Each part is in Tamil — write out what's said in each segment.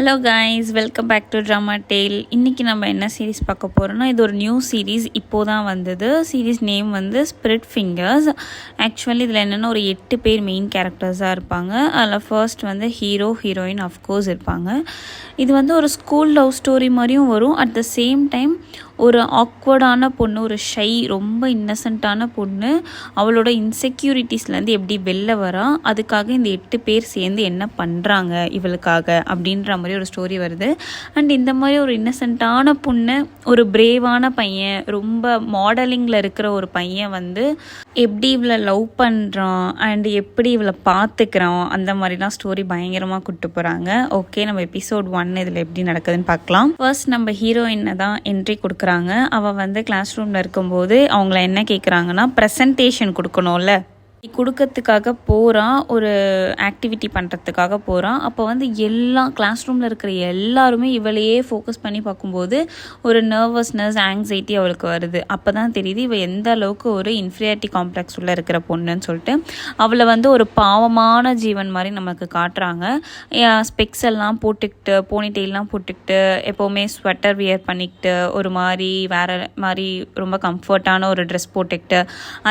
Hello guys, welcome back to Drama Tale. இன்றைக்கி நம்ம என்ன சீரீஸ் பார்க்க போகிறோன்னா, இது ஒரு நியூ சீரீஸ் இப்போது தான் வந்தது. சீரீஸ் நேம் வந்து ஸ்பிரிட் ஃபிங்கர்ஸ். ஆக்சுவலி இதில் என்னென்னா ஒரு 8 பேர் மெயின் கேரக்டர்ஸாக இருப்பாங்க. அதில் ஃபர்ஸ்ட் வந்து ஹீரோ ஹீரோயின் அஃப்கோர்ஸ் இருப்பாங்க. இது வந்து ஒரு ஸ்கூல் லவ் ஸ்டோரி மாதிரியும் வரும். அட் த சேம் டைம் ஒரு ஆக்வர்டான பொண்ணு, ஒரு ஷை, ரொம்ப இன்னசென்ட்டான பொண்ணு, அவளோட இன்செக்யூரிட்டிஸ்லேருந்து எப்படி வெளில வரா, அதுக்காக இந்த 8 பேர் சேர்ந்து என்ன பண்ணுறாங்க இவளுக்காக அப்படின்ற மாதிரி ஒரு ஸ்டோரி வருது. அண்ட் இந்த மாதிரி ஒரு இன்னசென்ட்டான பொண்ணு, ஒரு பிரேவான பையன், ரொம்ப மாடலிங்கில் இருக்கிற ஒரு பையன் வந்து எப்படி இவளை லவ் பண்ணுறான் அண்ட் எப்படி இவளை பார்த்துக்கிறான், அந்த மாதிரிலாம் ஸ்டோரி பயங்கரமாக கூப்பிட்டு போகிறாங்க. ஓகே, நம்ம எபிசோட் 1 இதில் எப்படி நடக்குதுன்னு பார்க்கலாம். ஃபர்ஸ்ட் நம்ம ஹீரோயினை தான் என்ட்ரி கொடுக்குறாங்க. அவள் வந்து கிளாஸ் ரூமில் இருக்கும்போது அவங்கள என்ன கேட்குறாங்கன்னா, ப்ரெசன்டேஷன் கொடுக்கணும்ல, கொடுக்கறதுக்காக போகிறான், ஒரு ஆக்டிவிட்டி பண்ணுறதுக்காக போகிறான். அப்போ வந்து எல்லா கிளாஸ் ரூமில் இருக்கிற எல்லாருமே இவளையே ஃபோக்கஸ் பண்ணி பார்க்கும்போது ஒரு நர்வஸ்னஸ், ஆங்ஸைட்டி அவளுக்கு வருது. அப்போ தான் தெரியுது இவள் எந்த அளவுக்கு ஒரு இன்ஃபீரியாரிட்டி காம்ப்ளெக்ஸ் உள்ள இருக்கிற பொண்ணுன்னு சொல்லிட்டு. அவளை வந்து ஒரு பாவமான ஜீவன் மாதிரி நமக்கு காட்டுறாங்க. ஸ்பெக்ஸ் எல்லாம் போட்டுக்கிட்டு, போனிடெயிலாம் போட்டுக்கிட்டு, எப்போவுமே ஸ்வெட்டர் வியர் பண்ணிக்கிட்டு, ஒரு மாதிரி வேறு மாதிரி ரொம்ப கம்ஃபர்ட்டான ஒரு ட்ரெஸ் போட்டுக்கிட்டு,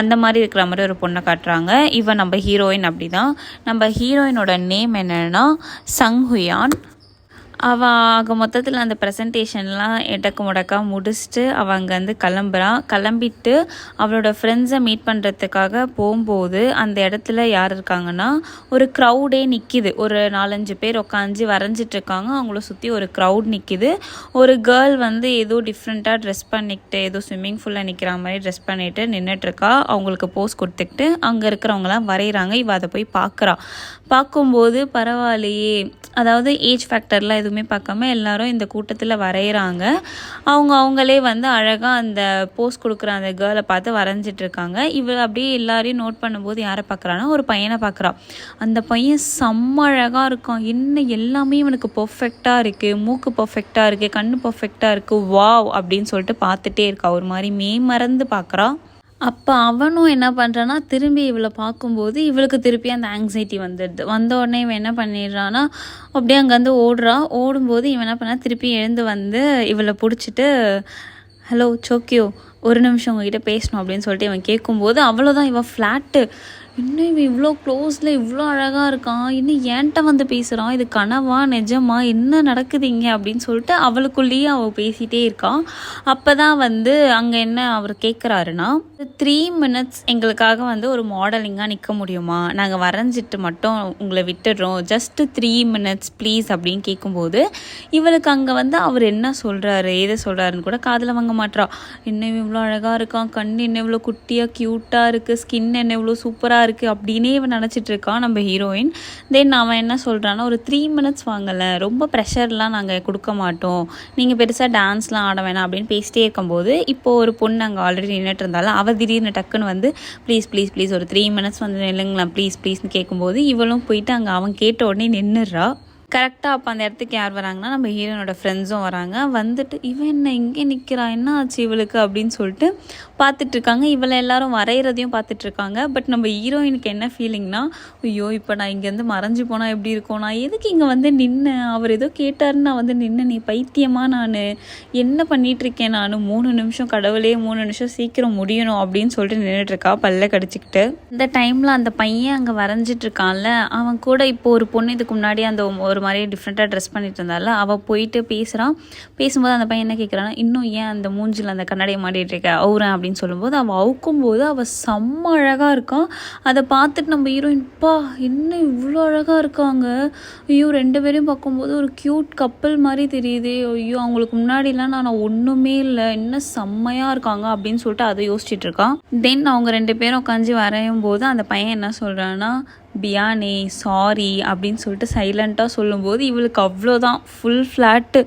அந்த மாதிரி இருக்கிற மாதிரி ஒரு பொண்ணை காட்டுறாங்க. இவன் நம்ம ஹீரோயின். அப்படிதான் நம்ம ஹீரோயினோட நேம் என்னன்னா சங் ஹுயான். அவள் மொத்தத்தில் அந்த ப்ரெசன்டேஷன்லாம் எடக்கு முடக்கா முடிச்சுட்டு அவள் அங்கேருந்து கிளம்பிட்டு அவளோட ஃப்ரெண்ட்ஸை மீட் பண்ணுறதுக்காக போகும்போது அந்த இடத்துல யார் இருக்காங்கன்னா, ஒரு க்ரௌடே நிற்கிது. ஒரு 4-5 பேர் உட்காந்து வரைஞ்சிட்ருக்காங்க. அவங்கள சுற்றி ஒரு க்ரௌட் நிற்கிது. ஒரு கேர்ள் வந்து ஏதோ டிஃப்ரெண்ட்டாக ட்ரெஸ் பண்ணிக்கிட்டு, ஏதோ ஸ்விம்மிங் ஃபூலில் நிற்கிற மாதிரி ட்ரெஸ் பண்ணிவிட்டு நின்றுட்டுருக்கா. அவங்களுக்கு போஸ் கொடுத்துக்கிட்டு அங்கே இருக்கிறவங்களாம் வரைகிறாங்க. இவள் அதை போய் பார்க்கும்போது பரவாயில்லையே, அதாவது ஏஜ் ஃபேக்டர்லாம் எதுவுமே பார்க்காம எல்லாரும் இந்த கூட்டத்தில் வரைகிறாங்க. அவங்களே வந்து அழகாக அந்த போஸ் கொடுக்குற அந்த கேர்ளை பார்த்து வரைஞ்சிட்ருக்காங்க. இவள் அப்படியே எல்லாரையும் நோட் பண்ணும்போது யாரை பார்க்குறான்னா, ஒரு பையனை பார்க்குறான். அந்த பையன் செம்ம அழகாக இருக்கான். என்ன எல்லாமே இவனுக்கு பர்ஃபெக்டாக இருக்குது, மூக்கு பர்ஃபெக்டாக இருக்குது, கண்ணு பர்ஃபெக்டாக இருக்குது, வாவ் அப்படின்னு சொல்லிட்டு பார்த்துட்டே இருக்கா. ஒரு மாதிரி மறந்து பார்க்குறான். அப்போ அவனும் என்ன பண்ணுறான்னா, திரும்பி இவளை பார்க்கும்போது இவளுக்கு திருப்பி அந்த ஆங்ஸைட்டி வந்துடுது. வந்த உடனே இவன் என்ன பண்ணிடுறான்னா, அப்படியே அங்கேருந்து ஓடும்போது இவன் என்ன பண்ணா, திருப்பி எழுந்து வந்து இவளை பிடிச்சிட்டு, ஹலோ சோக்கியோ, ஒரு நிமிஷம் உங்ககிட்ட பேசணும் அப்படின்னு சொல்லிட்டு இவன் கேட்கும்போது அவ்வளோதான், இவன் ஃப்ளாட்டு. இன்னும் இவன் இவ்வளோ க்ளோஸில் இவ்வளோ அழகாக இருக்கான், இன்னும் ஏன்ட்ட வந்து பேசுகிறான், இது கனவா நிஜமா, என்ன நடக்குதுங்க அப்படின்னு சொல்லிட்டு அவளுக்குள்ளேயே அவள் பேசிகிட்டே இருக்கான். அப்போ தான் வந்து அங்கே என்ன அவர் கேட்குறாருன்னா, 3 minutes எங்களுக்காக வந்து ஒரு மாடலிங்காக நிற்க முடியுமா, நாங்கள் வரைஞ்சிட்டு மட்டும் உங்களை விட்டுடுறோம், ஜஸ்ட்டு 3 minutes ப்ளீஸ் அப்படின்னு கேட்கும்போது இவளுக்கு அங்கே வந்து அவர் என்ன சொல்கிறாரு, ஏதை சொல்கிறாருன்னு கூட காதில் வாங்க மாட்றா. இன்னும் இவ்வளோ அழகாக இருக்கான், கண் என்ன இவ்வளோ குட்டியாக க்யூட்டாக இருக்குது, ஸ்கின் என்ன இவ்வளோ சூப்பராக இருக்குது அப்படின்னே இவன் நினச்சிட்டு இருக்கான் நம்ம ஹீரோயின். தென் அவன் என்ன சொல்கிறான்னா, ஒரு 3 minutes வாங்கலை, ரொம்ப ப்ரெஷர்லாம் நாங்கள் கொடுக்க மாட்டோம், நீங்கள் பெருசாக டான்ஸ்லாம் ஆட வேணாம் அப்படின்னு பேசிட்டே இருக்கும்போது இப்போது ஒரு பொண்ணு அங்கே ஆல்ரெடி நின்றுட்டு இருந்தாலும் அவள் திடீர்னு டக்குன்னு வந்து ப்ளீஸ் ஒரு 3 minutes வந்து நில்லுங்களா ப்ளீஸ்னு கேட்கும்போது இவளும் போயிட்டு அங்கே அவன் கேட்ட உடனே நின்றுடுறா. கரெக்டாக அப்போ அந்த இடத்துக்கு யார் வராங்கன்னா, நம்ம ஹீரோனோட ஃப்ரெண்ட்ஸும் வராங்க. வந்துட்டு இவன் என்ன இங்கே நிற்கிறா, என்ன ஆச்சு இவளுக்கு அப்படின்னு சொல்லிட்டு பார்த்துட்ருக்காங்க. இவளை எல்லாரும் வரைகிறதையும் பார்த்துட்ருக்காங்க. பட் நம்ம ஹீரோயினுக்கு என்ன ஃபீலிங்னா, ஐயோ இப்போ நான் இங்கேருந்து மறைஞ்சு போனால் எப்படி இருக்கும், நான் எதுக்கு இங்கே வந்து நின்னேன், அவர் ஏதோ கேட்டாருன்னு நான் வந்து நின்னேன், நீ பைத்தியமாக, நான் என்ன பண்ணிகிட்ருக்கேன், நான் 3 நிமிஷம் கடவுளே 3 நிமிஷம் சீக்கிரம் முடியணும் அப்படின்னு சொல்லிட்டு நின்றுட்டுருக்கா பல்ல கடிச்சிக்கிட்டு. இந்த டைமில் அந்த பையன் அங்கே வரைஞ்சிட்ருக்கான்ல, அவன் கூட இப்போ ஒரு பொண்ணு இதுக்கு முன்னாடி அந்த ஒரு மாதிரி டிஃப்ரெண்ட்டாக ட்ரெஸ் பண்ணிட்டு இருந்தால அவள் போயிட்டு பேசும்போது அந்த பையன் என்ன கேட்குறான்னா, இன்னும் ஏன் அந்த மூஞ்சில் அந்த கண்ணாடியை மாட்டிகிட்டு இருக்க, அவுறேன் அப்படின்னு சொல்லும்போது அவள் அவுக்கும்போது அவள் செம்ம அழகாக இருக்கான். அதை பார்த்துட்டு நம்ம ஹீரோயின், பா என்ன இவ்வளோ அழகாக இருக்காங்க, ஐயோ 2 பேரையும் பார்க்கும்போது ஒரு க்யூட் கப்பல் மாதிரி தெரியுது, ஐயோ அவங்களுக்கு முன்னாடிலாம் நான் ஒன்றுமே இல்லை, என்ன செம்மையாக இருக்காங்க அப்படின்னு சொல்லிட்டு அதை யோசிச்சுட்டு இருக்கான். தென் அவங்க 2 பேரும் உட்காந்து வரையும் போது அந்த பையன் என்ன சொல்கிறான்னா, பியானே சாரி அப்படின்னு சொல்லிட்டு சைலண்ட்டாக சொல்லும்போது இவளுக்கு அவ்வளோதான், ஃபுல் ஃப்ளாட்டு.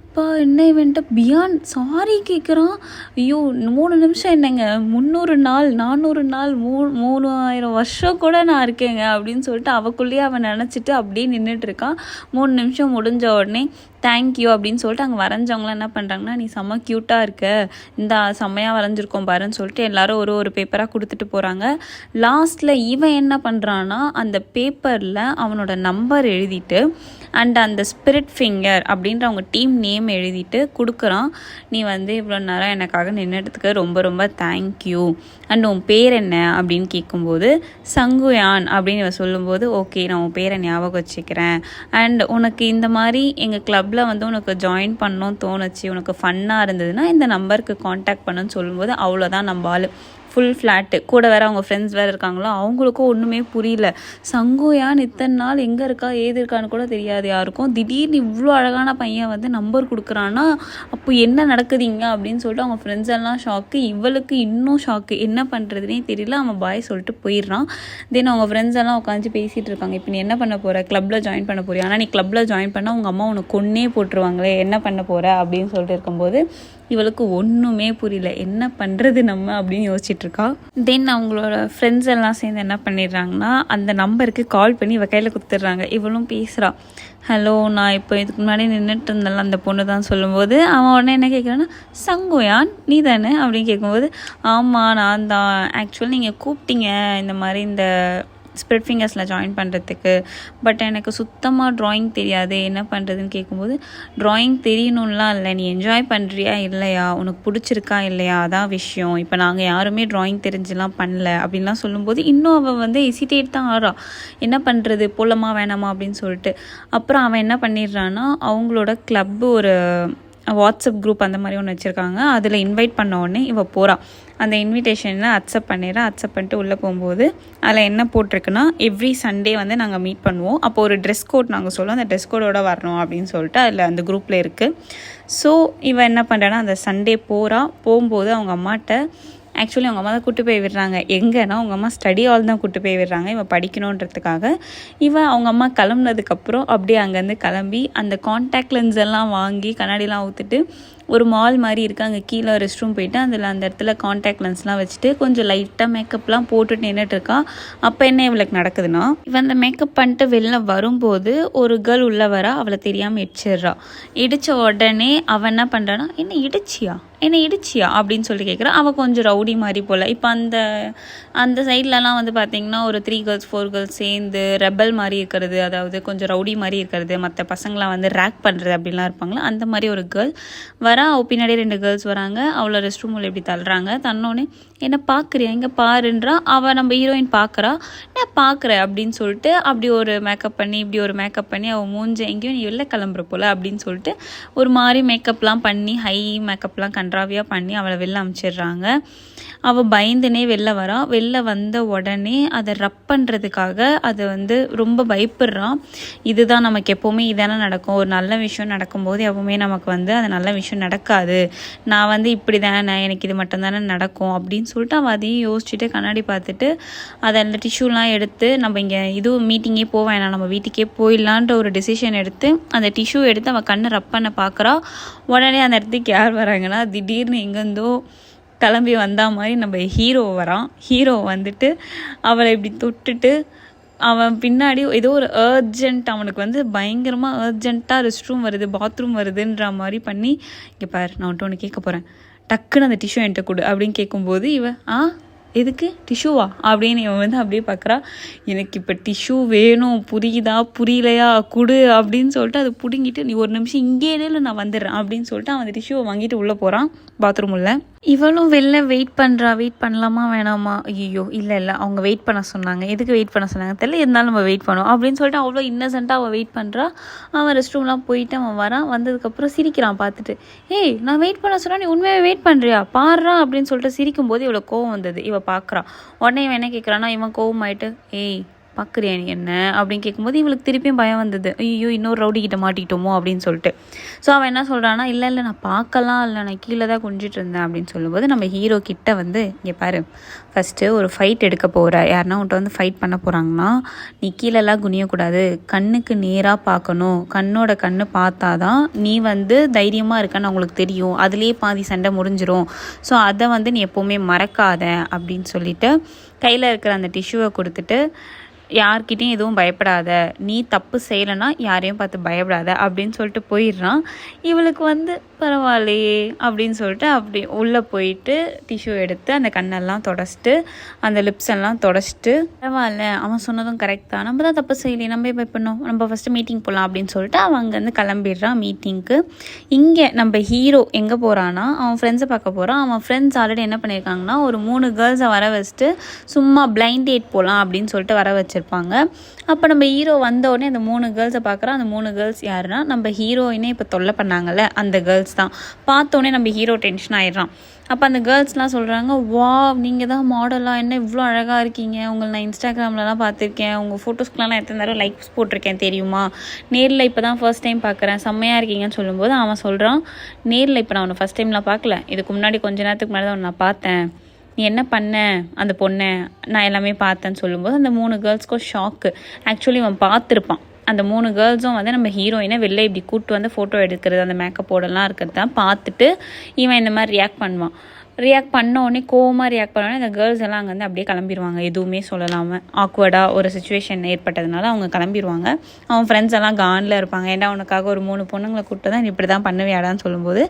அப்பா என்ன இவன்ட்ட பியான் சாரி கேட்குறான், ஐயோ 3 நிமிஷம் என்னங்க, 300 நாள் 400 நாள் 3000 வருஷம் கூட நான் இருக்கேங்க அப்படின்னு சொல்லிட்டு அவக்குள்ளேயே அவன் நினச்சிட்டு அப்படியே நின்றுட்டுருக்கான். 3 நிமிஷம் முடிஞ்ச உடனே தேங்க்யூ அப்படின்னு சொல்லிட்டு அங்கே வரைஞ்சவங்களாம் என்ன பண்ணுறாங்கன்னா, நீ செம்ம க்யூட்டாக இருக்க, இந்த செம்மையாக வரைஞ்சிருக்கோம் பாருன்னு சொல்லிட்டு எல்லாரும் ஒரு பேப்பராக கொடுத்துட்டு போகிறாங்க. லாஸ்ட்டில் இவன் என்ன பண்ணுறான்னா, அந்த பேப்பரில் அவனோட நம்பர் எழுதிட்டு அண்ட் அந்த ஸ்பிரிட் ஃபிங்கர் அப்படின்ற அவங்க டீம் நேம் எழுதிட்டு கொடுக்குறான். நீ வந்து இவ்வளோ நேரம் எனக்காக நின்றுட்டுக்கு ரொம்ப ரொம்ப தேங்க்யூ, அண்ட் உன் பேர் என்ன அப்படின்னு கேட்கும்போது சங்குயான் அப்படின்னு இவன் சொல்லும்போது, ஓகே நான் உன் பேரை ஞாபகம் வச்சுக்கிறேன், அண்ட் உனக்கு இந்த மாதிரி எங்கள் கிளப்பில் வந்து உனக்கு ஜாயின் பண்ணணும்னு தோணுச்சு, உனக்கு ஃபன்னாக இருந்ததுன்னா இந்த நம்பருக்கு காண்டாக்ட் பண்ணுன்னு சொல்லும்போது அவ்வளோதான் நம்ம ஆள் ஃபுல் ஃப்ளாட்டு. கூட வேறு அவங்க ஃப்ரெண்ட்ஸ் வேறு இருக்காங்களோ, அவங்களுக்கும் ஒன்றுமே புரியல. சங்குயான் இத்தனை நாள் எங்கே இருக்கா ஏது இருக்கான்னு கூட தெரியாது யாருக்கும். திடீர்னு இவ்வளோ அழகான பையன் வந்து நம்பர் கொடுக்குறான்னா அப்போ என்ன நடக்குதுங்க அப்படின்னு சொல்லிட்டு அவங்க ஃப்ரெண்ட்ஸ் எல்லாம் ஷாக்கு. இவளுக்கு இன்னும் ஷாக்கு, என்ன பண்ணுறதுனே தெரியல. அவன் பாய் சொல்லிட்டு போயிடுறான். தென் அவங்க ஃப்ரெண்ட்ஸ் எல்லாம் உட்காந்து பேசிகிட்டு இருக்காங்க, இப்போ நீ என்ன பண்ண போகிற, கிளப்பில் ஜாயின் பண்ண போறியா, ஆனால் நீ கிளப்பில் ஜாயின் பண்ணால் உங்கள் அம்மா உனக்கு கொன்னே போட்டுருவாங்களே, என்ன பண்ண போகிற அப்படின்னு சொல்லிட்டு இருக்கும்போது இவளுக்கு ஒன்றுமே புரியல, என்ன பண்ணுறது நம்ம அப்படின்னு யோசிச்சுட்ருக்கா. தென் அவங்களோட ஃப்ரெண்ட்ஸ் எல்லாம் சேர்ந்து என்ன பண்ணிடுறாங்கன்னா, அந்த நம்பருக்கு கால் பண்ணி இவ கையில் கொடுத்துட்றாங்க. இவளும் பேசுகிறா, ஹலோ நான் இப்போ இதுக்கு முன்னாடி நின்றுட்டு இருந்தாலும் அந்த பொண்ணு தான் சொல்லும்போது அவன் உடனே என்ன கேட்குறான்னா, சங்குயான் நீ தானே அப்படின்னு கேட்கும்போது, ஆமாம் நான் தான், ஆக்சுவலி நீங்கள் கூப்பிட்டீங்க இந்த மாதிரி இந்த ஸ்பிரிட் ஃபிங்கர்ஸில் ஜாயின் பண்ணுறதுக்கு, பட் எனக்கு சுத்தமாக ட்ராயிங் தெரியாது, என்ன பண்ணுறதுன்னு கேட்கும்போது, ட்ராயிங் தெரியணும்லாம் இல்லை, நீ என்ஜாய் பண்ணுறியா இல்லையா, உனக்கு பிடிச்சிருக்கா இல்லையா, அதான் விஷயம், இப்போ நாங்கள் யாருமே ட்ராயிங் தெரிஞ்சுலாம் பண்ணல அப்படின்லாம் சொல்லும்போது இன்னும் அவள் வந்து ஹெசிடேட் தான் ஆறா, என்ன பண்ணுறது போகலாமா வேணாமா அப்படின்னு சொல்லிட்டு. அப்புறம் அவன் என்ன பண்ணிடுறான்னா, அவங்களோட கிளப்பு ஒரு வாட்ஸ்அப் குரூப் அந்த மாதிரி ஒன்று வச்சுருக்காங்க, அதில் இன்வைட் பண்ண உடனே இவள் போகிறாள். அந்த இன்விடேஷனில் அக்செப்ட் பண்ணிட்டு உள்ளே போகும்போது அதில் என்ன போட்டிருக்குன்னா, எவ்ரி சண்டே வந்து நாங்கள் மீட் பண்ணுவோம், அப்போ ஒரு ட்ரெஸ் கோட் நாங்கள் சொல்லுவோம், அந்த ட்ரெஸ் கோடோட வரணும் அப்படின்னு சொல்லிட்டு அதில் அந்த குரூப்பில் இருக்குது. ஸோ இவன் என்ன பண்ணுறான்னா, அந்த சண்டே போகும்போது அவங்க அம்மாட்ட ஆக்சுவலி அவங்க அம்மா தான் கூட்டு போய் விடுறாங்க. எங்கன்னா அவங்க அம்மா ஸ்டடி ஹால் தான் கூட்டு போய் விடுறாங்க, இவன் படிக்கணுன்றதுக்காக. இவன் அவங்க அம்மா கிளம்புனதுக்கப்புறம் அப்படியே அங்கேருந்து கிளம்பி அந்த காண்டாக்ட் லென்ஸ் எல்லாம் வாங்கி கண்ணாடிலாம் ஊற்றிட்டு ஒரு மால் மாதிரி இருக்குது, அங்கே கீழே ரெஸ்ட் ரூம் போயிட்டு அதில் அந்த இடத்துல காண்டாக்ட் லென்ஸ்லாம் வச்சுட்டு கொஞ்சம் லைட்டாக மேக்கப்லாம் போட்டுட்டு நின்றுட்டுருக்கா. அப்போ என்ன இவளுக்கு நடக்குதுன்னா, இவன் அந்த மேக்கப் பண்ணிட்டு வெளில வரும்போது ஒரு கேர்ள் உள்ளே வரா, அவளை தெரியாமல் இடிச்சிடுறா. இடித்த உடனே அவன் என்ன பண்ணுறான்னா, என்ன இடிச்சியா அப்படின்னு சொல்லி கேட்குறான். அவள் கொஞ்சம் ரவுடி மாதிரி போல். இப்போ அந்த சைட்லலாம் வந்து பார்த்திங்கன்னா ஒரு 3 girls 4 girls சேர்ந்து ரெபல் மாதிரி இருக்கிறது, அதாவது கொஞ்சம் ரவுடி மாதிரி இருக்கிறது, மற்ற பசங்களாம் வந்து ரேக் பண்ணுறது அப்படிலாம் இருப்பாங்களா, அந்த மாதிரி ஒரு கேர்ள் வரா. அவள் பின்னாடி 2 கேர்ள்ஸ் வராங்க. அவளை ரெஸ்ட் ரூமில் இப்படி தள்ளுறாங்க. தன்னோடனே என்ன பார்க்குறியா, இங்கே பாருன்றா. அவள் நம்ம ஹீரோயின் பார்க்குறா. நான் பார்க்குறேன் அப்படின்னு சொல்லிட்டு அப்படி ஒரு மேக்கப் பண்ணி இப்படி ஒரு மேக்கப் பண்ணி அவள் மூஞ்ச எங்கேயும் நீ வெளில கிளம்புற போல் அப்படின்னு சொல்லிட்டு ஒரு மாதிரி மேக்கப்லாம் பண்ணி ஹை மேக்கப்லாம் கன்றாவியாக பண்ணி அவளை வெளில அனுப்பிச்சிடுறாங்க. அவள் பயந்துனே வெளில வந்த உடனே அதை ரப் பண்ணுறதுக்காக அதை வந்து ரொம்ப பயப்படுறான். இதுதான் நமக்கு எப்போவுமே இதானே நடக்கும், ஒரு நல்ல விஷயம் நடக்கும்போது எப்போவுமே நமக்கு வந்து அது நல்ல விஷயம் நடக்காது, நான் வந்து இப்படி தானே, எனக்கு இது மட்டும்தானே நடக்கும் அப்படின்னு சொல்லிட்டு அவள் அதையும் யோசிச்சுட்டு கண்ணாடி பார்த்துட்டு அதை அந்த டிஷ்யூலாம் எடுத்து நம்ம இங்கே இதுவும் மீட்டிங்கே போவேன், நம்ம வீட்டுக்கே போயிடலான்ற ஒரு டெசிஷன் எடுத்து அந்த டிஷ்யூ எடுத்து அவள் கண்ணை ரப் பண்ண பார்க்குறா. உடனே அந்த இடத்துக்கு யார் வராங்கன்னா, திடீர்னு எங்கேருந்தோ கிளம்பி வந்தா மாதிரி நம்ம ஹீரோ வரான். ஹீரோ வந்துட்டு அவளை இப்படி தொட்டுட்டு அவன் பின்னாடி ஏதோ ஒரு அர்ஜென்ட், அவனுக்கு வந்து பயங்கரமாக அர்ஜென்ட்டாக ரெஸ்ட் ரூம் வருது பாத்ரூம் வருதுன்ற மாதிரி பண்ணி, இங்கே பாரு நான் வந்துட்டு ஒன்று கேட்க போகிறேன், டக்குன்னு அந்த டிஷ்யூ என்கிட்ட கொடு அப்படின்னு கேட்கும்போது இவன் எதுக்கு டிஷ்யூவா அப்படின்னு இவன் வந்து அப்படியே பார்க்குறா. எனக்கு இப்போ டிஷ்யூ வேணும், புரியுதா புரியலையா குடு அப்படின்னு சொல்லிட்டு அதை பிடுங்கிட்டு, நீ ஒரு நிமிஷம் இங்கேயே நான் வந்துடுறேன் அப்படின்னு சொல்லிட்டு அவன் அந்த டிஷ்யூவை வாங்கிட்டு உள்ளே போகிறான் பாத்ரூம் உள்ள. இவளும் வெளில வெயிட் பண்ணலாமா வேணாமா, ஐயோ இல்லை அவங்க வெயிட் பண்ண சொன்னாங்க, எதுக்கு வெயிட் பண்ண சொன்னாங்க தெரியல, இருந்தாலும் நம்ம வெயிட் பண்ணோம் அப்படின்னு சொல்லிட்டு அவ்வளோ இன்னசென்ட்டாக அவள் வெயிட் பண்ணுறா. அவன் ரெஸ்ட் ரூம்லாம் போயிட்டு அவன் வரான். வந்ததுக்கப்புறம் சிரிக்கிறான் பார்த்துட்டு, ஏய் நான் வெயிட் பண்ண சொன்னா நீ உண்மையாக வெயிட் பண்ணுறியா பாடுறா அப்படின்னு சொல்லிட்டு சிரிக்கும்போது இவ்வளோ கோவம் வந்தது. இவள் பார்க்குறான். உடனே இவன் என்ன கேட்குறான்னா, இவன் கோவம் ஆகிட்டு, ஏய் பார்க்குறியா நீ என்ன அப்படின்னு கேட்கும்போது இவளுக்கு திருப்பியும் பயம் வந்தது, ஐயோ இன்னொரு ரவுடி கிட்ட மாட்டிக்கிட்டோமோ அப்படின்னு சொல்லிட்டு. ஸோ அவன் என்ன சொல்கிறான்னா, இல்லை நான் பார்க்கலாம் இல்லை, நான் கீழே தான் குஞ்சிட்டு இருந்தேன் அப்படின்னு சொல்லும்போது நம்ம ஹீரோ கிட்ட வந்து, இங்கே பாரு ஃபஸ்ட்டு ஒரு ஃபைட் எடுக்க போகிற, யாருன்னா உன்ட்ட வந்து ஃபைட் பண்ண போகிறாங்கன்னா நீ கீழெல்லாம் குனியக்கூடாது, கண்ணுக்கு நேராக பார்க்கணும், கண்ணோட கண்ணு பார்த்தா தான் நீ வந்து தைரியமாக இருக்கன்னு அவங்களுக்கு தெரியும், அதுலேயே பாதி சண்டை முடிஞ்சிரும், ஸோ அதை வந்து நீ எப்போவுமே மறக்காத அப்படின்னு சொல்லிட்டு கையில் இருக்கிற அந்த டிஷ்யூவை கொடுத்துட்டு, யார்கிட்டையும் எதுவும் பயப்படாத, நீ தப்பு செய்யலைன்னா யாரையும் பார்த்து பயப்படாத அப்படின்னு சொல்லிட்டு போயிடுறான். இவளுக்கு வந்து பரவாயில்லையே அப்படின்னு சொல்லிட்டு அப்படி உள்ளே போயிட்டு டிஷ்யூ எடுத்து அந்த கண்ணெல்லாம் தொடச்சிட்டு அந்த லிப்ஸ் எல்லாம் தொடச்சிட்டு பரவாயில்ல அவன் சொன்னதும் கரெக்ட் தான், நம்ம தான் தப்பு செய்யலையே, நம்ம பயப்படணும், நம்ம ஃபஸ்ட்டு மீட்டிங் போகலாம் அப்படின்னு சொல்லிட்டு அவன் அங்கேருந்து கிளம்பிடுறான் மீட்டிங்க்கு. இங்கே நம்ம ஹீரோ எங்கே போகிறான்னா அவன் ஃப்ரெண்ட்ஸை பார்க்க போகிறான். அவன் ஃப்ரெண்ட்ஸ் ஆல்ரெடி என்ன பண்ணியிருக்காங்கன்னா ஒரு 3 கேர்ள்ஸை வர வச்சுட்டு சும்மா பிளைண்ட் டேட் போகலாம் அப்படின்னு சொல்லிட்டு வர வச்சுருப்பாங்க. அப்போ நம்ம ஹீரோ வந்தோடனே அந்த 3 கேர்ள்ஸை பார்க்குறோம். அந்த 3 கேர்ள்ஸ் யாருன்னா நம்ம ஹீரோயினே இப்போ தொல்லை பண்ணாங்கல்ல அந்த கேர்ள்ஸ் தான். பார்த்தோன்னே நம்ம ஹீரோ டென்ஷன் ஆயிடுறான். அப்போ அந்த கேர்ள்ஸ்லாம் சொல்கிறாங்க, வா நீங்கள் தான் மாடலாக, என்ன இவ்வளோ அழகாக இருக்கீங்க, உங்களை நான் இன்ஸ்டாகிராம்லலாம் பார்த்துருக்கேன், உங்கள் ஃபோட்டோஸ்க்கெலாம் எத்தனை தடவை லைக்ஸ் போட்டிருக்கேன் தெரியுமா, நேரில் இப்போ தான் ஃபர்ஸ்ட் டைம் பார்க்குறேன், செம்மையாக இருக்கீங்கன்னு சொல்லும்போது அவன் சொல்கிறான், நேரில் இப்போ நான் உன்னை ஃபஸ்ட் டைம்லாம் பார்க்கல, இதுக்கு முன்னாடி கொஞ்ச நேரத்துக்கு முன்னாடி தான் நான் பார்த்தேன், நீ என்ன பண்ண அந்த பொண்ணை நான் எல்லாமே பார்த்தேன்னு சொல்லும்போது அந்த 3 கேர்ள்ஸ்க்கும் ஷாக்கு. ஆக்சுவலி அவன் பார்த்துருப்பான். அந்த 3 கேர்ள்ஸும் வந்து நம்ம ஹீரோயினை வெளில இப்படி கூப்பிட்டு வந்து ஃபோட்டோ எடுக்கிறது அந்த மேக்கப்போடலாம் இருக்கிறது தான் பார்த்துட்டு இவன் இந்த மாதிரி ரியாக்ட் பண்ணுவான். ரியாக்ட் பண்ண உடனே கோவமாக ரியாக்ட் பண்ண உடனே அந்த கேர்ள்ஸ் எல்லாம் அங்கே வந்து அப்படியே கிளம்பிடுவாங்க. எதுவுமே சொல்லலாமல் ஆக்வர்டாக ஒரு சுச்சுவேஷன் ஏற்பட்டதுனால அவங்க கிளம்பிடுவாங்க. அவன் ஃப்ரெண்ட்ஸ் எல்லாம் கானில் இருப்பாங்க. ஏன்னா உனக்காக ஒரு 3 பொண்ணுங்களை கூப்பிட்டு தான் இப்படி தான் பண்ணுவியாடான்னு சொல்லும்போது,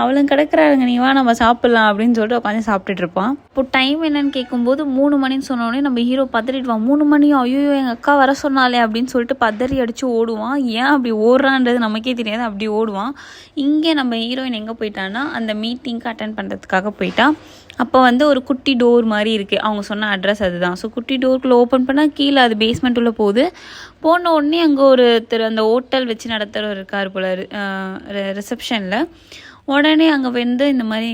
அவளும் கிடக்குறாருங்க, நீ வா நம்ம சாப்பிட்லாம் அப்படின்னு சொல்லிட்டு உட்காந்து சாப்பிட்டுட்டு இருப்பான். இப்போ டைம் என்னன்னு கேட்கும்போது 3 மணின்னு சொன்னோடனே நம்ம ஹீரோ பதறிடுவான். 3 மணியோ, ஐயோ எங்கள் அக்கா வர சொன்னாலே அப்படின்னு சொல்லிட்டு பதறி அடித்து ஓடுவான். ஏன் அப்படி ஓடுறான்றது நமக்கே தெரியாது, அப்படி ஓடுவான். இங்கே நம்ம ஹீரோயின் எங்கே போயிட்டான்னா அந்த மீட்டிங்க்கு அட்டென்ட் பண்ணுறதுக்காக போயிட்டா. அப்போ வந்து ஒரு குட்டி டோர் மாதிரி இருக்குது, அவங்க சொன்ன அட்ரஸ் அதுதான். ஸோ குட்டி டோருக்குள்ளே ஓப்பன் பண்ணால் கீழே அது பேஸ்மெண்ட் உள்ள போகுது. போன உடனே அங்கே ஒருத்தர் அந்த ஹோட்டல் வச்சு நடத்துகிறவர் இருக்கார் போல ரிசப்ஷனில். உடனே அங்கே வந்து இந்த மாதிரி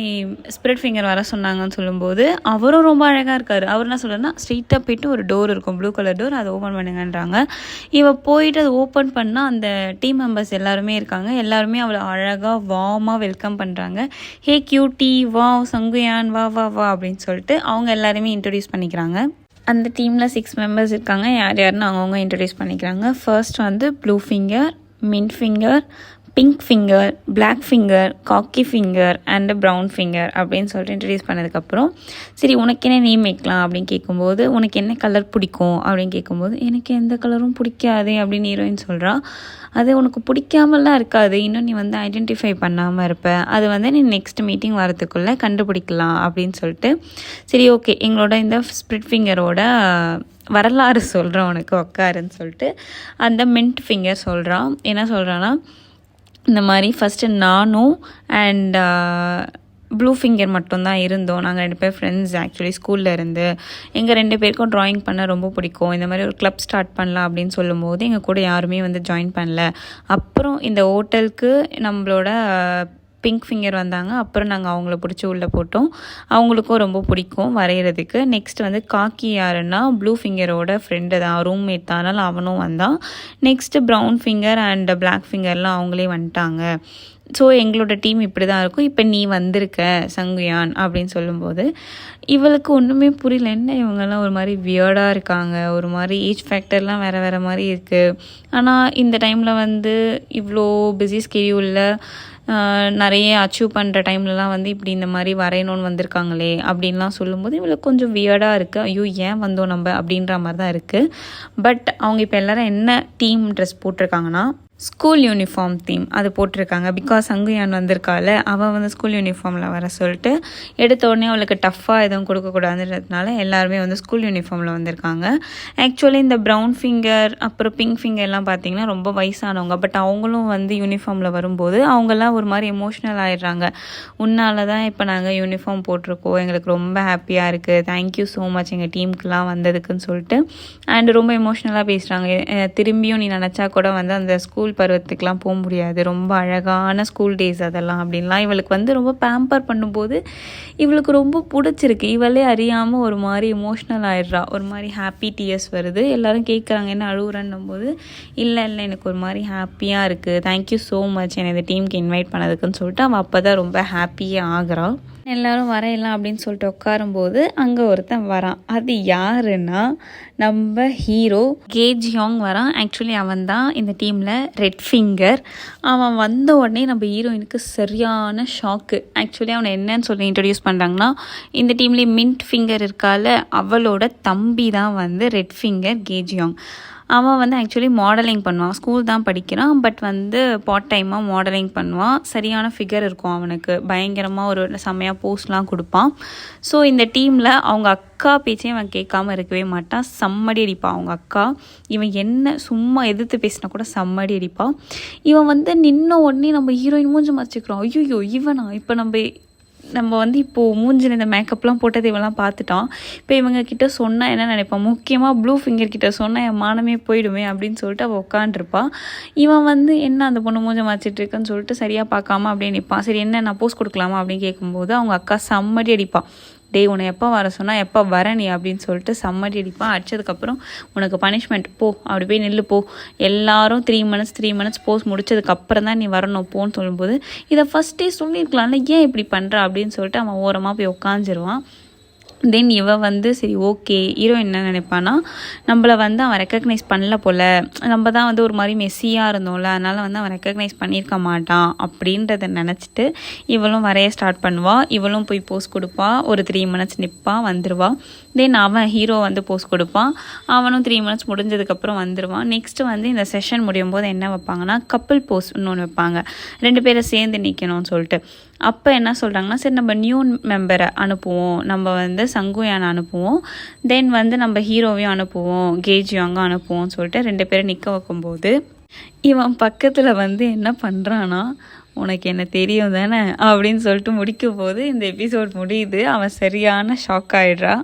ஸ்ப்ரெட் ஃபிங்கர் வர சொன்னாங்கன்னு சொல்லும்போது அவரும் ரொம்ப அழகாக இருக்கார். அவர் என்ன சொல்கிறேன்னா ஸ்ட்ரெயிட்டாக போயிட்டு ஒரு டோர் இருக்கும், ப்ளூ கலர் டோர், அதை ஓப்பன் பண்ணுங்கன்றாங்க. போயிட்டு அதை ஓப்பன் பண்ணால் அந்த டீம் மெம்பர்ஸ் எல்லாருமே இருக்காங்க. எல்லாருமே அவளை அழகாக வார்மாக வெல்கம் பண்ணுறாங்க. ஹே கியூட்டி, வா சங்குயான், வா வா வா அப்படின்னு சொல்லிட்டு அவங்க எல்லாருமே இன்ட்ரடியூஸ் பண்ணிக்கிறாங்க. அந்த டீமில் 6 மெம்பர்ஸ் இருக்காங்க. யாருன்னு அவங்கவுங்க இன்ட்ரடியூஸ் பண்ணிக்கிறாங்க. ஃபர்ஸ்ட் வந்து blue finger, mint finger, pink finger, black finger, khaki finger and brown finger அப்படின்னு சொல்லிட்டு இன்ட்ரடியூஸ் பண்ணதுக்கப்புறம் சரி உனக்கு என்ன நேம் வைக்கலாம் அப்படின்னு கேட்கும்போது, உனக்கு என்ன கலர் பிடிக்கும் அப்படின்னு கேட்கும்போது, எனக்கு எந்த கலரும் பிடிக்காது அப்படின்னு ஹீரோயின் சொல்கிறா. அது உனக்கு பிடிக்காமலாம் இருக்காது, இன்னும் நீ வந்து ஐடென்டிஃபை பண்ணாமல் இருப்ப, அது வந்து நீ நெக்ஸ்ட் மீட்டிங் வரதுக்குள்ளே கண்டுபிடிக்கலாம் அப்படின்னு சொல்லிட்டு சரி ஓகே எங்களோட இந்த ஸ்ப்ரிட் ஃபிங்கரோட வரலாறு சொல்கிறேன் உனக்கு உக்காருன்னு சொல்லிட்டு அந்த மின்ட் ஃபிங்கர் சொல்கிறான். என்ன சொல்கிறான்னா, இந்த மாதிரி ஃபஸ்ட்டு நானும் அண்ட் ப்ளூ ஃபிங்கர் மட்டும்தான் இருந்தோம். நாங்கள் 2 பேர் ஃப்ரெண்ட்ஸ் ஆக்சுவலி ஸ்கூலில் இருந்து. எங்கள் 2 பேருக்கும் ட்ராயிங் பண்ண ரொம்ப பிடிக்கும். இந்த மாதிரி ஒரு கிளப் ஸ்டார்ட் பண்ணலாம் அப்படின்னு சொல்லும்போது எங்கள் கூட யாருமே வந்து ஜாயின் பண்ணல. அப்புறம் இந்த ஹோட்டலுக்கு நம்மளோட பிங்க் ஃபிங்கர் வந்தாங்க. அப்புறம் நாங்கள் அவங்கள பிடிச்சி உள்ளே போட்டோம். அவங்களுக்கும் ரொம்ப பிடிக்கும் வரைகிறதுக்கு. நெக்ஸ்ட் வந்து காக்கி யாருன்னா ப்ளூ ஃபிங்கரோட ஃப்ரெண்டு தான், ரூம்மேட் தான், அதனால் அவனும் வந்தான். Next brown finger and black ஃபிங்கர்லாம் அவங்களே வந்துட்டாங்க. ஸோ எங்களோட டீம் இப்படி தான் இருக்கும். இப்போ நீ வந்திருக்க சங்குயான் அப்படின்னு சொல்லும்போது இவளுக்கு ஒன்றுமே புரியல, என்ன இவங்கெல்லாம் ஒரு மாதிரி வியர்டாக இருக்காங்க, ஒரு மாதிரி ஏஜ் ஃபேக்டர்லாம் வேறு வேறு மாதிரி இருக்குது. ஆனால் இந்த டைமில் வந்து இவ்வளோ பிஸி ஸ்கெடியூலில் நிறைய அச்சீவ் பண்ணுற டைம்லலாம் வந்து இப்படி இந்த மாதிரி வரையணும்னு வந்திருக்காங்களே அப்படின்லாம் சொல்லும்போது இவளுக்கு கொஞ்சம் வியர்டாக இருக்குது. ஐயோ ஏன் வந்தோம் நம்ம அப்படின்ற மாதிரி தான் இருக்குது. பட் அவங்க இப்போ எல்லோரும் என்ன டீம் ட்ரெஸ் போட்டிருக்காங்கன்னா ஸ்கூல் யூனிஃபார்ம் தீம் அது போட்டிருக்காங்க. பிகாஸ் சங்குயான் வந்திருக்காள், அவள் வந்து ஸ்கூல் யூனிஃபார்மில் வர சொல்லிட்டு எடுத்த உடனே அவளுக்கு டஃப்பாக எதுவும் கொடுக்கக்கூடாதுன்றதுனால எல்லாருமே வந்து ஸ்கூல் யூனிஃபார்மில் வந்திருக்காங்க. ஆக்சுவலி இந்த ப்ரௌன் ஃபிங்கர் அப்புறம் பிங்க் ஃபிங்கர்லாம் பார்த்திங்கன்னா ரொம்ப வயசானவங்க. பட் அவங்களும் வந்து யூனிஃபார்மில் வரும்போது அவங்கெல்லாம் ஒரு மாதிரி எமோஷ்னல் ஆகிடுறாங்க. உன்னால தான் இப்போ நாங்கள் யூனிஃபார்ம் போட்டிருக்கோம், எங்களுக்கு ரொம்ப ஹாப்பியாக இருக்குது, தேங்க்யூ ஸோ மச் எங்கள் டீமுக்கெலாம் வந்ததுக்குன்னு சொல்லிட்டு அண்ட் ரொம்ப எமோஷ்னலாக பேசுகிறாங்க. திரும்பியும் நீ நினச்சா கூட வந்து அந்த ஸ்கூல் பருவத்துக்கெலாம் போக முடியாது, ரொம்ப அழகான ஸ்கூல் டேஸ் அதெல்லாம் அப்படின்லாம் இவளுக்கு வந்து ரொம்ப பேம்பர் பண்ணும்போது இவளுக்கு ரொம்ப பிடிச்சிருக்கு. இவளே அறியாமல் ஒரு மாதிரி எமோஷ்னல் ஆகிடுறா, ஒரு மாதிரி ஹாப்பி டியர்ஸ் வருது. எல்லோரும் கேட்குறாங்க என்ன அழுகுறன்னும் போது இல்லை எனக்கு ஒரு மாதிரி ஹாப்பியாக இருக்குது, தேங்க்யூ ஸோ மச் என்னை இந்த டீமுக்கு இன்வைட் பண்ணதுக்குன்னு சொல்லிட்டு அவள் அப்போ தான் ரொம்ப ஹாப்பியாக ஆகிறாள். எல்லோரும் வரையலாம் அப்படின்னு சொல்லிட்டு உட்காரும்போது அங்கே ஒருத்தன் வரான். அது யாருன்னா நம்ம ஹீரோ கே ஜியோங் வரான். ஆக்சுவலி அவன் தான் இந்த டீமில் ரெட் ஃபிங்கர். அவன் வந்த உடனே நம்ம ஹீரோயினுக்கு சரியான ஷாக்கு. ஆக்சுவலி அவனை என்னன்னு சொல்லி இன்ட்ரடியூஸ் பண்ணுறாங்கன்னா, இந்த டீம்லேயே மின்ட் ஃபிங்கர் இருக்கால, அவளோட தம்பி தான் வந்து ரெட் ஃபிங்கர் கேஜியாங். அவன் வந்து ஆக்சுவலி மாடலிங் பண்ணுவான், ஸ்கூல் தான் படிக்கிறான், பட் வந்து பார்ட் டைமாக மாடலிங் பண்ணுவான். சரியான ஃபிகர் இருக்கும் அவனுக்கு, பயங்கரமாக ஒரு செம்மையாக போஸ்ட்லாம் கொடுப்பான். ஸோ இந்த டீமில் அவங்க அக்கா பேச்சையும் அவன் கேட்காம இருக்கவே மாட்டான். செம்மடி அடிப்பான் அவங்க அக்கா. இவன் என்ன சும்மா எதிர்த்து பேசினா கூட செம்மடி அடிப்பான். இவன் வந்து நின்ன உடனே நம்ம ஹீரோயின் மூஞ்சி மறைச்சிக்கிறோம். ஐயோ இவனா, இப்போ நம்ம வந்து இப்போது மூஞ்சில் இந்த மேக்கப்லாம் போட்டது இவெல்லாம் பார்த்துட்டான். இப்போ இவங்க கிட்ட சொன்னால் என்ன நினைப்பான், முக்கியமாக ப்ளூ ஃபிங்கர் கிட்ட சொன்னால் என் மானமே போயிடுமே அப்படின்னு சொல்லிட்டு அவள் உட்காண்டிருப்பான். இவன் வந்து என்ன அந்த பொண்ணு மூஞ்சை மாற்றிட்டு இருக்குன்னு சொல்லிட்டு சரியாக பார்க்காம அப்படியே நிற்பான். சரி என்ன நான் போஸ்ட் கொடுக்கலாமா அப்படின்னு கேட்கும்போது அவங்க அக்கா செம்மடி அடிப்பான். டே உன்னை எப்போ வர சொன்னால் எப்போ வர நீ அப்படின்னு சொல்லிட்டு செம்மடி அடிப்பான். அடித்ததுக்கப்புறம் உனக்கு பனிஷ்மெண்ட் போ, அப்படி போய் நில்லு போ, எல்லாரும் 3 மினிட்ஸ் போஸ்ட் முடிச்சதுக்கப்புறம் தான் நீ வரணும் போன்னு சொல்லும்போது, இதை ஃபஸ்ட்டே சொல்லியிருக்கலாம்ல, ஏன் இப்படி பண்ணுற அப்படின்னு சொல்லிட்டு அவன் ஓரமாக போய் உட்காந்துருவான். தென் இவன் வந்து சரி ஓகே, ஹீரோயின் என்ன நினைப்பான்னா, நம்மளை வந்து அவன் ரெக்கக்னைஸ் பண்ணல போல், நம்ம தான் வந்து ஒரு மாதிரி மெஸ்ஸியாக இருந்தோம்ல, அதனால் வந்து அவன் ரெக்கக்னைஸ் பண்ணியிருக்க மாட்டான் அப்படின்றத நினச்சிட்டு இவளும் வரைய ஸ்டார்ட் பண்ணுவாள். இவளும் போய் போஸ்ட் கொடுப்பாள், ஒரு 3 மினிட்ஸ் நிற்பான், வந்துடுவாள். தென் அவன் ஹீரோ வந்து போஸ்ட் கொடுப்பான், அவனும் 3 மினிட்ஸ் முடிஞ்சதுக்கப்புறம் வந்துடுவான். நெக்ஸ்ட்டு வந்து இந்த செஷன் முடியும் போது என்ன வைப்பாங்கன்னா, கப்பிள் போஸ்ட் இன்னொன்று வைப்பாங்க, 2 பேரை சேர்ந்து நிற்கணும்னு சொல்லிட்டு. அப்போ என்ன சொல்கிறாங்கன்னா, சரி நம்ம நியூ மெம்பரை அனுப்புவோம், நம்ம வந்து சங்குயானை அனுப்புவோம், தென் வந்து நம்ம ஹீரோவையும் அனுப்புவோம், கேஜியாங்கும் அனுப்புவோம்னு சொல்லிட்டு 2 பேரை நிற்க வைக்கும்போது இவன் பக்கத்தில் வந்து என்ன பண்ணுறான்னா, உனக்கு என்ன தெரியும் தானே அப்படின்னு சொல்லிட்டு முடிக்கும் போது இந்த எபிசோட் முடியுது. அவன் சரியான ஷாக் ஆகிடுறா.